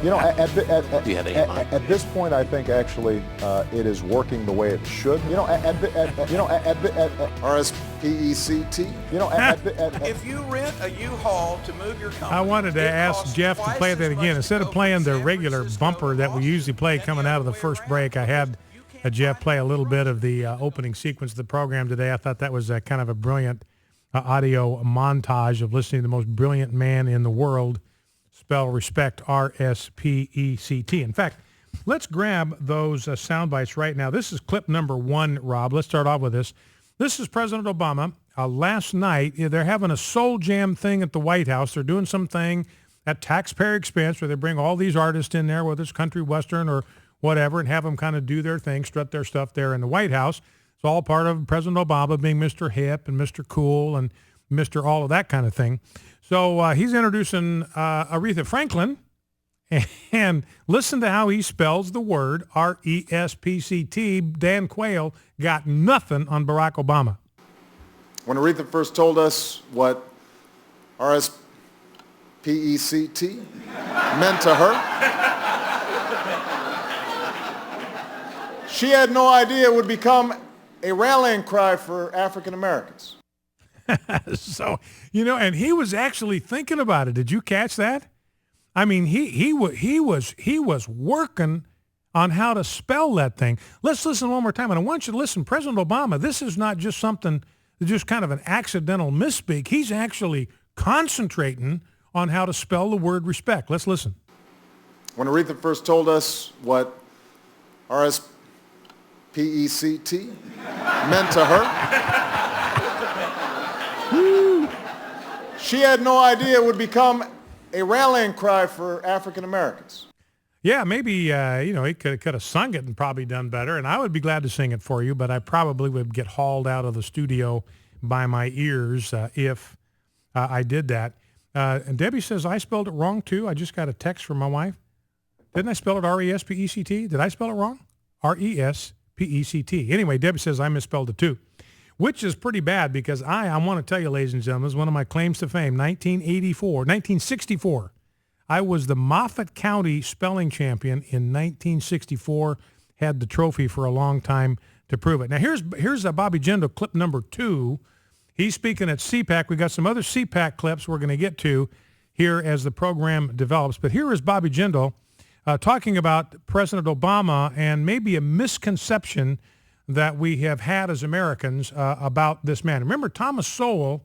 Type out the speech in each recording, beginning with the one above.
Do you have any in mind? At this point, I think actually it is working the way it should. RSPECT. If you rent a U-Haul to move your company, I wanted to ask Jeff to play that again. Instead of playing the regular bumper that we usually play coming out of the first break, I had Jeff play a little bit of the opening sequence of the program today. I thought that was kind of a brilliant audio montage of listening to the most brilliant man in the world spell respect, R-S-P-E-C-T. In fact, let's grab those sound bites right now. This is clip number 1, Rob. Let's start off with this. This is President Obama. Last night, they're having a soul jam thing at the White House. They're doing something at taxpayer expense where they bring all these artists in there, whether it's country western or whatever, and have them kind of do their thing, strut their stuff there in the White House. It's all part of President Obama being Mr. Hip and Mr. Cool and Mr. all of that kind of thing. So he's introducing Aretha Franklin, and listen to how he spells the word R-E-S-P-C-T. Dan Quayle got nothing on Barack Obama. When Aretha first told us what RSPECT meant to her, she had no idea it would become a rallying cry for African Americans. So, and he was actually thinking about it. Did you catch that? I mean, he was working on how to spell that thing. Let's listen one more time. And I want you to listen. President Obama, this is not just something, just kind of an accidental misspeak. He's actually concentrating on how to spell the word respect. Let's listen. When Aretha first told us what RSPECT meant to her, she had no idea it would become a rallying cry for African Americans. Yeah, maybe, he could have sung it and probably done better, and I would be glad to sing it for you, but I probably would get hauled out of the studio by my ears if I did that. And Debbie says, I spelled it wrong, too. I just got a text from my wife. Didn't I spell it R-E-S-P-E-C-T? Did I spell it wrong? R-E-S-P-E-C-T. Anyway, Debbie says I misspelled it, too, which is pretty bad because I want to tell you, ladies and gentlemen, is one of my claims to fame, 1964. I was the Moffat County spelling champion in 1964, had the trophy for a long time to prove it. Now, here's Bobby Jindal, clip number 2. He's speaking at CPAC. We got some other CPAC clips we're going to get to here as the program develops. But here is Bobby Jindal talking about President Obama and maybe a misconception that we have had as Americans about this man. Remember Thomas Sowell?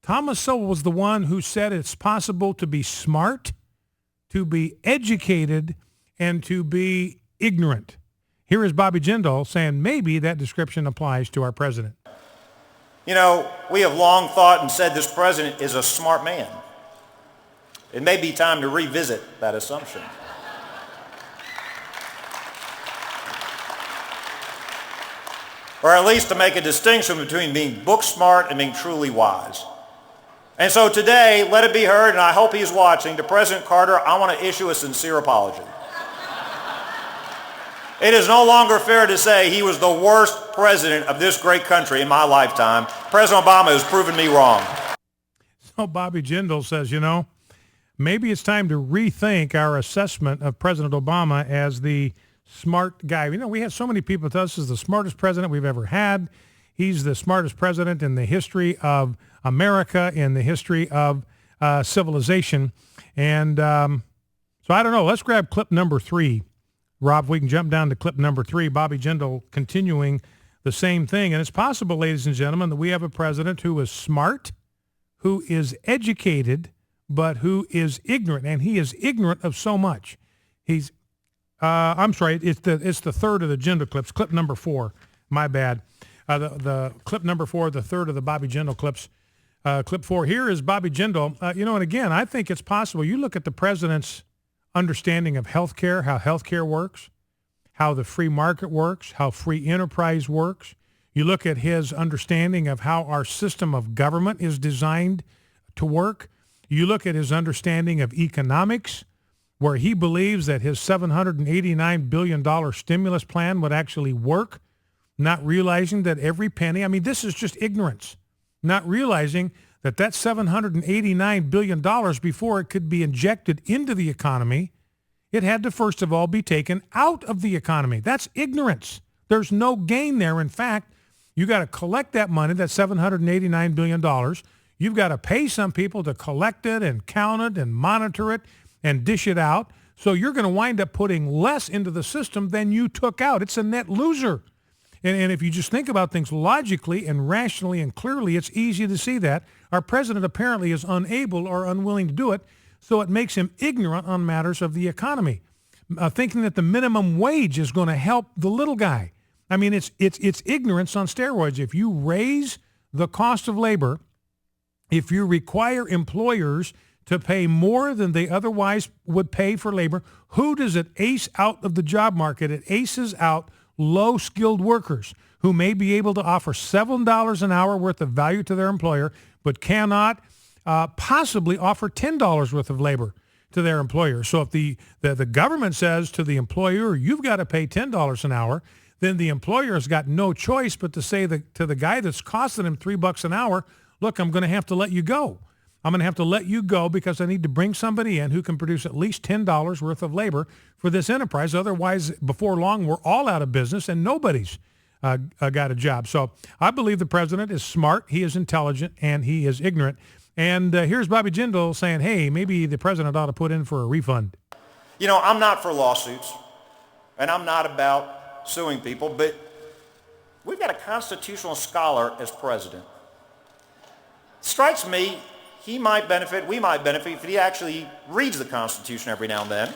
Thomas Sowell was the one who said it's possible to be smart, to be educated, and to be ignorant. Here is Bobby Jindal saying maybe that description applies to our president. We have long thought and said this president is a smart man. It may be time to revisit that assumption. Or at least to make a distinction between being book smart and being truly wise. And so today, let it be heard, and I hope he's watching, to President Carter, I want to issue a sincere apology. It is no longer fair to say he was the worst president of this great country in my lifetime. President Obama has proven me wrong. So Bobby Jindal says, maybe it's time to rethink our assessment of President Obama as the smart guy. We had so many people tell us he's the smartest president we've ever had. He's the smartest president in the history of America, in the history of civilization. And so I don't know. Let's grab clip number 3. Rob, we can jump down to clip number 3. Bobby Jindal continuing the same thing. And it's possible, ladies and gentlemen, that we have a president who is smart, who is educated, but who is ignorant. And he is ignorant of so much. It's the third of the Jindal clips, clip number 4. My bad. The clip number 4, the third of the Bobby Jindal clips. Clip 4. Here is Bobby Jindal. And again, I think it's possible. You look at the president's understanding of healthcare, how healthcare works, how the free market works, how free enterprise works. You look at his understanding of how our system of government is designed to work. You look at his understanding of economics, where he believes that his $789 billion stimulus plan would actually work, not realizing that every penny, this is just ignorance, not realizing that $789 billion before it could be injected into the economy it had to first of all be taken out of the economy. That's ignorance. There's no gain there. In fact, you got to collect that money, that $789 billion. You've got to pay some people to collect it and count it and monitor it and dish it out. So you're going to wind up putting less into the system than you took out. It's a net loser. And if you just think about things logically and rationally and clearly, it's easy to see that. Our president apparently is unable or unwilling to do it, so it makes him ignorant on matters of the economy, thinking that the minimum wage is going to help the little guy. I mean, it's ignorance on steroids. If you raise the cost of labor, if you require employers to pay more than they otherwise would pay for labor, who does it ace out of the job market? It aces out low-skilled workers who may be able to offer $7 an hour worth of value to their employer, but cannot possibly offer $10 worth of labor to their employer. So if the government says to the employer, you've got to pay $10 an hour, then the employer has got no choice but to say to the guy that's costing him $3 an hour, look, I'm going to have to let you go. I'm going to have to let you go because I need to bring somebody in who can produce at least $10 worth of labor for this enterprise. Otherwise, before long, we're all out of business and nobody's got a job. So I believe the president is smart, he is intelligent, and he is ignorant. And here's Bobby Jindal saying, hey, maybe the president ought to put in for a refund. You know, I'm not for lawsuits, and I'm not about suing people, but we've got a constitutional scholar as president. Strikes me he might benefit, we might benefit if he actually reads the Constitution every now and then.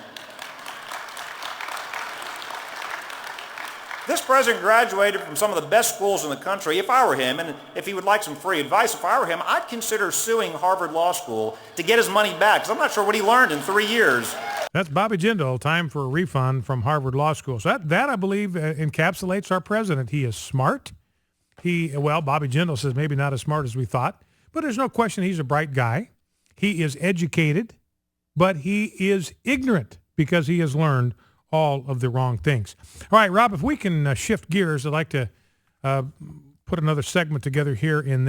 This president graduated from some of the best schools in the country. If I were him, and if he would like some free advice, if I were him, I'd consider suing Harvard Law School to get his money back, because I'm not sure what he learned in 3 years. That's Bobby Jindal, time for a refund from Harvard Law School. So that I believe, encapsulates our president. He is smart. Bobby Jindal says maybe not as smart as we thought, but there's no question he's a bright guy. He is educated, but he is ignorant because he has learned all of the wrong things. All right, Rob, if we can shift gears, I'd like to put another segment together here in